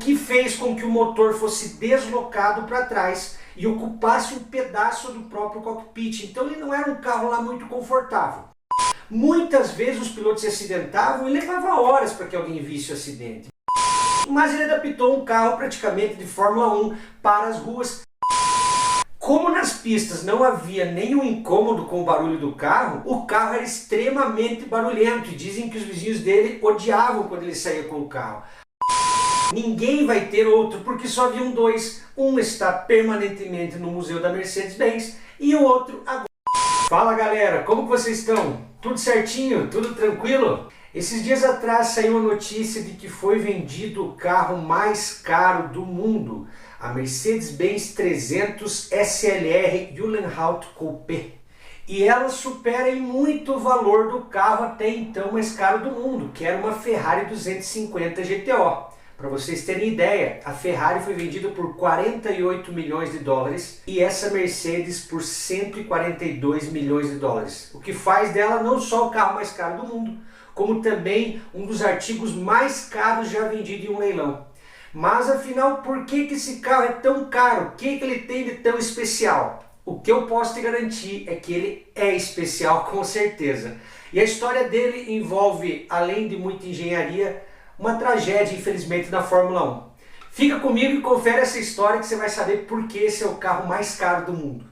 que fez com que o motor fosse deslocado para trás e ocupasse um pedaço do próprio cockpit. Então ele não era um carro lá muito confortável. Muitas vezes os pilotos se acidentavam e levava horas para que alguém visse o acidente. Mas ele adaptou um carro praticamente de Fórmula 1 para as ruas. Como nas pistas não havia nenhum incômodo com o barulho do carro, o carro era extremamente barulhento e dizem que os vizinhos dele odiavam quando ele saía com o carro. Ninguém vai ter outro porque só haviam dois. Um está permanentemente no Museu da Mercedes-Benz e o outro agora. Fala galera, como vocês estão? Tudo certinho? Tudo tranquilo? Esses dias atrás saiu a notícia de que foi vendido o carro mais caro do mundo, a Mercedes-Benz 300 SLR Uhlenhaut Coupé. E ela supera em muito o valor do carro até então mais caro do mundo, que era uma Ferrari 250 GTO. Para vocês terem ideia, a Ferrari foi vendida por 48 milhões de dólares e essa Mercedes por 142 milhões de dólares. O que faz dela não só o carro mais caro do mundo, como também um dos artigos mais caros já vendido em um leilão. Mas afinal, por que esse carro é tão caro? O que ele tem de tão especial? O que eu posso te garantir é que ele é especial com certeza. E a história dele envolve, além de muita engenharia, uma tragédia, infelizmente, da Fórmula 1. Fica comigo e confere essa história que você vai saber por que esse é o carro mais caro do mundo.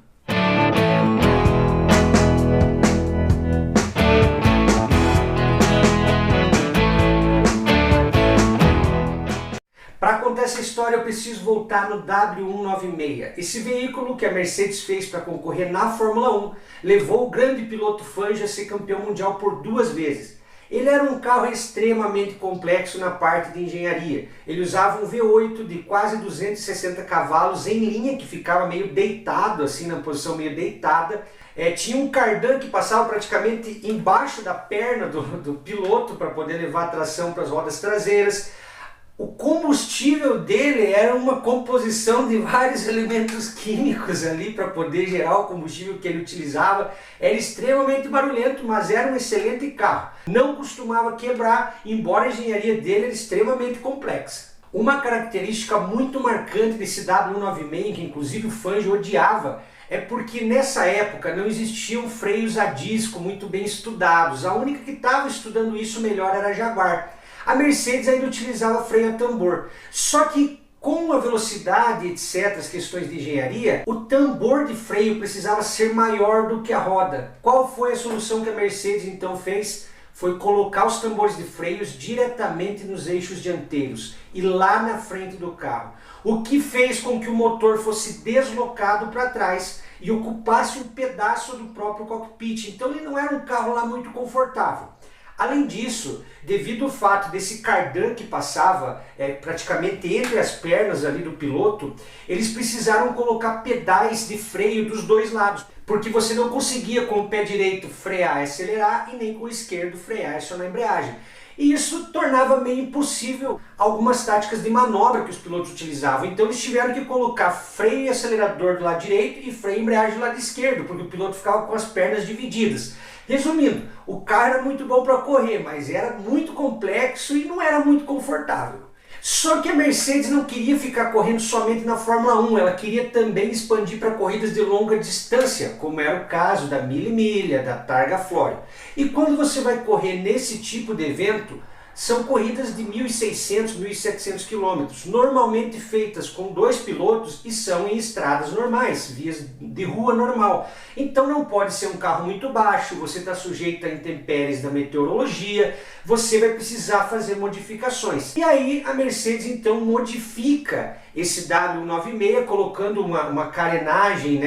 Para contar essa história eu preciso voltar no W196. Esse veículo que a Mercedes fez para concorrer na Fórmula 1 levou o grande piloto Fangio a ser campeão mundial por 2 vezes. Ele era um carro extremamente complexo na parte de engenharia. Ele usava um V8 de quase 260 cavalos em linha, que ficava meio deitado, assim na posição meio deitada. Tinha um cardan que passava praticamente embaixo da perna do piloto para poder levar a tração para as rodas traseiras. O combustível dele era uma composição de vários elementos químicos ali para poder gerar o combustível que ele utilizava. Era extremamente barulhento, mas era um excelente carro. Não costumava quebrar, embora a engenharia dele era extremamente complexa. Uma característica muito marcante desse W196, que inclusive o Fangio odiava, é porque nessa época não existiam freios a disco muito bem estudados. A única que estava estudando isso melhor era a Jaguar. A Mercedes ainda utilizava freio a tambor, só que com a velocidade, etc., as questões de engenharia, o tambor de freio precisava ser maior do que a roda. Qual foi a solução que a Mercedes então fez? Foi colocar os tambores de freios diretamente nos eixos dianteiros e lá na frente do carro, o que fez com que o motor fosse deslocado para trás e ocupasse um pedaço do próprio cockpit. Então ele não era um carro lá muito confortável. Além disso, devido ao fato desse cardan que passava praticamente entre as pernas ali do piloto, eles precisaram colocar pedais de freio dos dois lados, porque você não conseguia com o pé direito frear e acelerar e nem com o esquerdo frear e acionar a embreagem. E isso tornava meio impossível algumas táticas de manobra que os pilotos utilizavam. Então eles tiveram que colocar freio e acelerador do lado direito e freio e embreagem do lado esquerdo, porque o piloto ficava com as pernas divididas. Resumindo, o carro era muito bom para correr, mas era muito complexo e não era muito confortável. Só que a Mercedes não queria ficar correndo somente na Fórmula 1, ela queria também expandir para corridas de longa distância, como era o caso da Mille Miglia, da Targa Florio. E quando você vai correr nesse tipo de evento, são corridas de 1.600, 1.700 quilômetros, normalmente feitas com 2 pilotos e são em estradas normais, vias de rua normal. Então não pode ser um carro muito baixo, você está sujeito a intempéries da meteorologia, você vai precisar fazer modificações. E aí a Mercedes então modifica esse W196, colocando uma carenagem,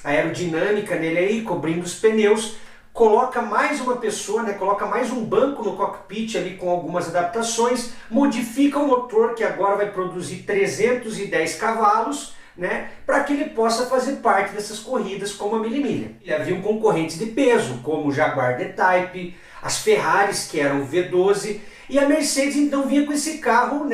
aerodinâmica nele aí, cobrindo os pneus, coloca mais uma pessoa, coloca mais um banco no cockpit ali com algumas adaptações, modifica o motor que agora vai produzir 310 cavalos, para que ele possa fazer parte dessas corridas como a Mille Miglia. E haviam concorrentes de peso, como o Jaguar D-Type, as Ferraris, que eram V12, e a Mercedes então vinha com esse carro,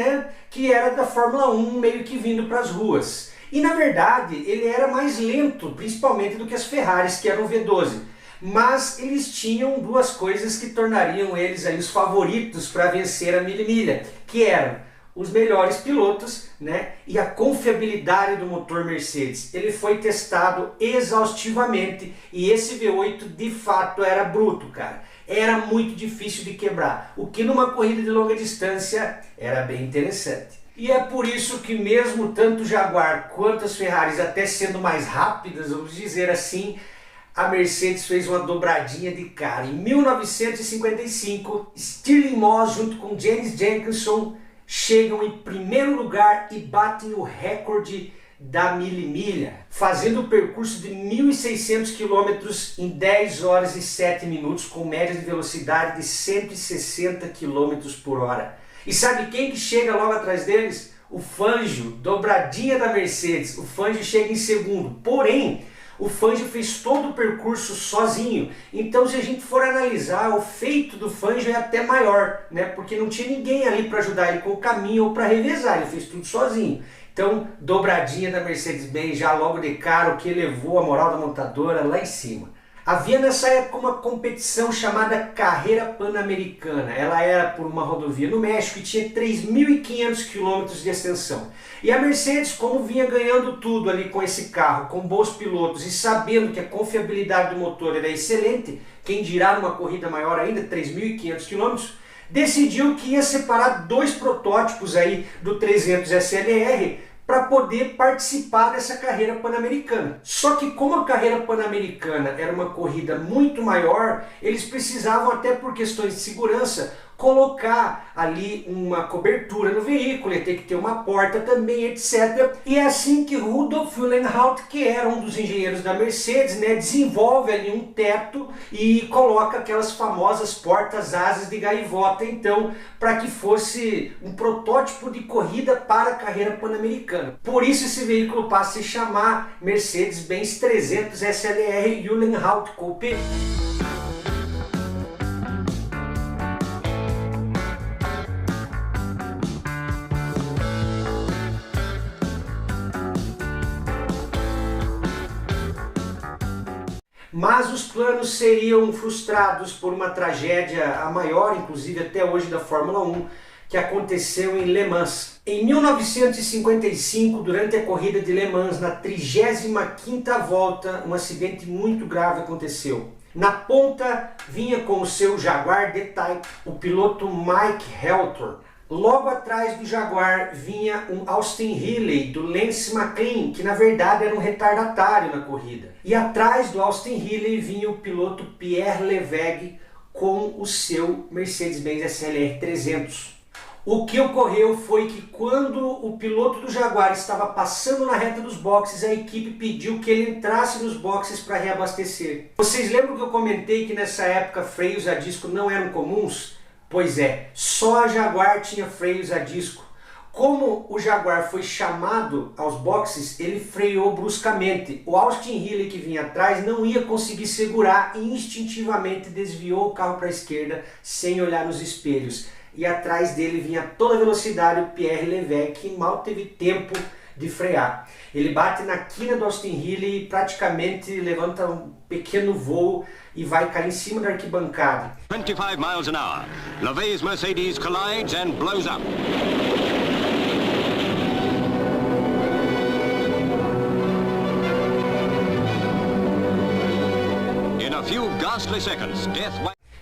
que era da Fórmula 1, meio que vindo para as ruas. E na verdade ele era mais lento, principalmente do que as Ferraris, que eram V12. Mas eles tinham 2 coisas que tornariam eles aí os favoritos para vencer a Mille Miglia, que eram os melhores pilotos, né? E a confiabilidade do motor Mercedes. Ele foi testado exaustivamente e esse V8 de fato era bruto, cara. Era muito difícil de quebrar, o que numa corrida de longa distância era bem interessante. E é por isso que mesmo tanto o Jaguar quanto as Ferraris até sendo mais rápidas, vamos dizer assim, a Mercedes fez uma dobradinha de cara. Em 1955, Stirling Moss junto com James Jenkinson chegam em primeiro lugar e batem o recorde da milha, fazendo o percurso de 1.600 km em 10 horas e 7 minutos, com média de velocidade de 160 km por hora. E sabe quem que chega logo atrás deles? O Fangio, dobradinha da Mercedes. O Fangio chega em segundo, porém o Fangio fez todo o percurso sozinho. Então, se a gente for analisar, o feito do Fangio é até maior, né? Porque não tinha ninguém ali para ajudar ele com o caminho ou para revezar, ele fez tudo sozinho. Então, dobradinha da Mercedes-Benz já logo de cara, o que elevou a moral da montadora lá em cima. Havia nessa época uma competição chamada Carreira Pan-Americana. Ela era por uma rodovia no México e tinha 3.500 quilômetros de extensão. E a Mercedes, como vinha ganhando tudo ali com esse carro, com bons pilotos e sabendo que a confiabilidade do motor era excelente, quem dirá numa corrida maior ainda, 3.500 quilômetros, decidiu que ia separar dois protótipos aí do 300 SLR para poder participar dessa carreira pan-americana. Só que como a carreira pan-americana era uma corrida muito maior, eles precisavam, até por questões de segurança, colocar ali uma cobertura no veículo, ia ter que ter uma porta também, etc. E é assim que Rudolf Uhlenhaut, que era um dos engenheiros da Mercedes, né, desenvolve ali um teto e coloca aquelas famosas portas-asas de gaivota, então, para que fosse um protótipo de corrida para a carreira pan-americana. Por isso esse veículo passa a se chamar Mercedes-Benz 300 SLR Uhlenhaut Coupe. Mas os planos seriam frustrados por uma tragédia, a maior inclusive até hoje da Fórmula 1, que aconteceu em Le Mans. Em 1955, durante a corrida de Le Mans, na 35ª volta, um acidente muito grave aconteceu. Na ponta vinha com o seu Jaguar D-Type o piloto Mike Heltor. Logo atrás do Jaguar vinha um Austin Healey do Lance McLean, que na verdade era um retardatário na corrida. E atrás do Austin Healey vinha o piloto Pierre Levegh com o seu Mercedes-Benz SLR 300. O que ocorreu foi que quando o piloto do Jaguar estava passando na reta dos boxes, a equipe pediu que ele entrasse nos boxes para reabastecer. Vocês lembram que eu comentei que nessa época freios a disco não eram comuns? Pois é, só a Jaguar tinha freios a disco. Como o Jaguar foi chamado aos boxes, ele freou bruscamente. O Austin Healey, que vinha atrás, não ia conseguir segurar e instintivamente desviou o carro para a esquerda sem olhar nos espelhos. E atrás dele vinha a toda velocidade o Pierre Levegh, que mal teve tempo de frear. Ele bate na quina do Austin Healey e praticamente levanta um pequeno voo e vai cair em cima da arquibancada. 25 miles an hour. Levegh's Mercedes collides and blows up. In a few ghastly seconds, death...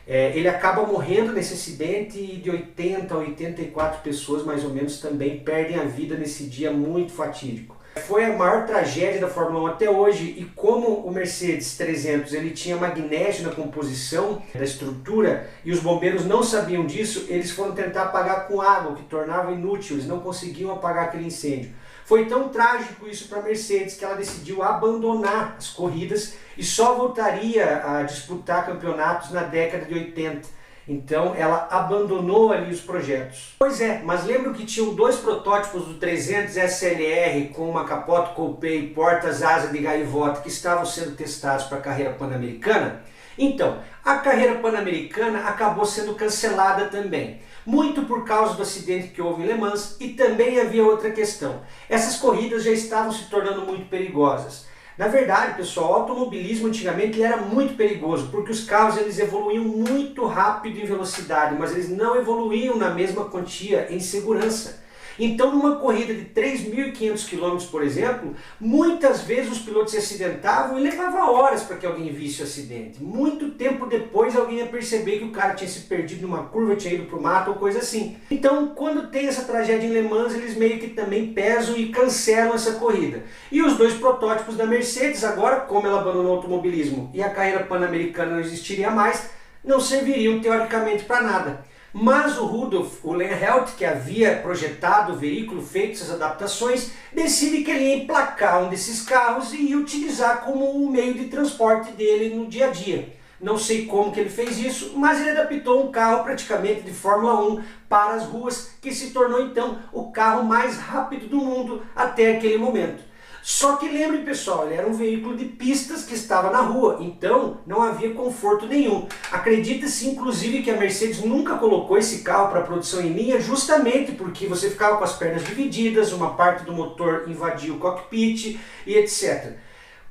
Ele acaba morrendo nesse acidente e de 80 a 84 pessoas mais ou menos também perdem a vida nesse dia muito fatídico. Foi a maior tragédia da Fórmula 1 até hoje e como o Mercedes 300 ele tinha magnésio na composição da estrutura e os bombeiros não sabiam disso, eles foram tentar apagar com água, o que tornava inútil, eles não conseguiam apagar aquele incêndio. Foi tão trágico isso para a Mercedes que ela decidiu abandonar as corridas e só voltaria a disputar campeonatos na década de 80. Então ela abandonou ali os projetos. Pois é, mas lembram que tinham dois protótipos do 300 SLR com uma capota coupe e portas-asa de gaivota que estavam sendo testados para a carreira pan-americana? Então, a carreira pan-americana acabou sendo cancelada também. Muito por causa do acidente que houve em Le Mans e também havia outra questão. Essas corridas já estavam se tornando muito perigosas. Na verdade, pessoal, o automobilismo antigamente ele era muito perigoso, porque os carros eles evoluíam muito rápido em velocidade, mas eles não evoluíam na mesma quantia em segurança. Então, numa corrida de 3.500 km, por exemplo, muitas vezes os pilotos se acidentavam e levava horas para que alguém visse o acidente. Muito tempo depois alguém ia perceber que o cara tinha se perdido numa curva, tinha ido para o mato ou coisa assim. Então, quando tem essa tragédia em Le Mans, eles meio que também pesam e cancelam essa corrida. E os dois protótipos da Mercedes, agora, como ela abandonou o automobilismo e a carreira pan-americana não existiria mais, não serviriam teoricamente para nada. Mas o Rudolf Uhlenhelt, que havia projetado o veículo, feito essas adaptações, decide que ele ia emplacar um desses carros e ia utilizar como um meio de transporte dele no dia a dia. Não sei como que ele fez isso, mas ele adaptou um carro praticamente de Fórmula 1 para as ruas, que se tornou então o carro mais rápido do mundo até aquele momento. Só que lembre, pessoal, ele era um veículo de pistas que estava na rua, então não havia conforto nenhum. Acredita-se inclusive que a Mercedes nunca colocou esse carro para produção em linha justamente porque você ficava com as pernas divididas, uma parte do motor invadia o cockpit e etc.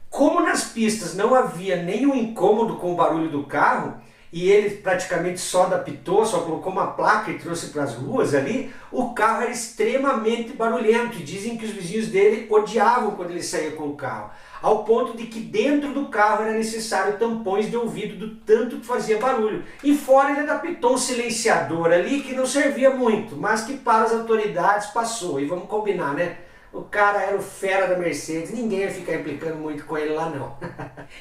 Como nas pistas não havia nenhum incômodo com o barulho do carro, e ele praticamente só adaptou, só colocou uma placa e trouxe para as ruas ali, o carro era extremamente barulhento e dizem que os vizinhos dele odiavam quando ele saía com o carro, ao ponto de que dentro do carro era necessário tampões de ouvido do tanto que fazia barulho. E fora ele adaptou um silenciador ali que não servia muito, mas que para as autoridades passou, e vamos combinar, né? O cara era o fera da Mercedes, ninguém ia ficar implicando muito com ele lá não.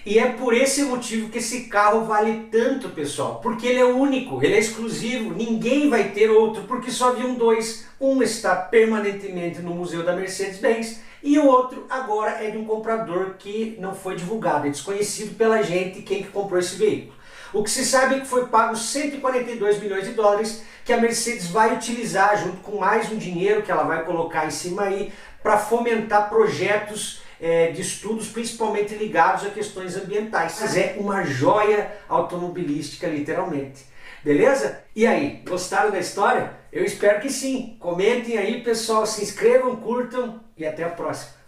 E é por esse motivo que esse carro vale tanto, pessoal, porque ele é único, ele é exclusivo, ninguém vai ter outro, porque só haviam dois. Um está permanentemente no Museu da Mercedes-Benz e o outro agora é de um comprador que não foi divulgado, é desconhecido pela gente quem que comprou esse veículo. O que se sabe é que foi pago 142 milhões de dólares que a Mercedes vai utilizar junto com mais um dinheiro que ela vai colocar em cima aí para fomentar projetos de estudos principalmente ligados a questões ambientais. Mas é uma joia automobilística literalmente. Beleza? E aí, gostaram da história? Eu espero que sim. Comentem aí, pessoal, se inscrevam, curtam e até a próxima.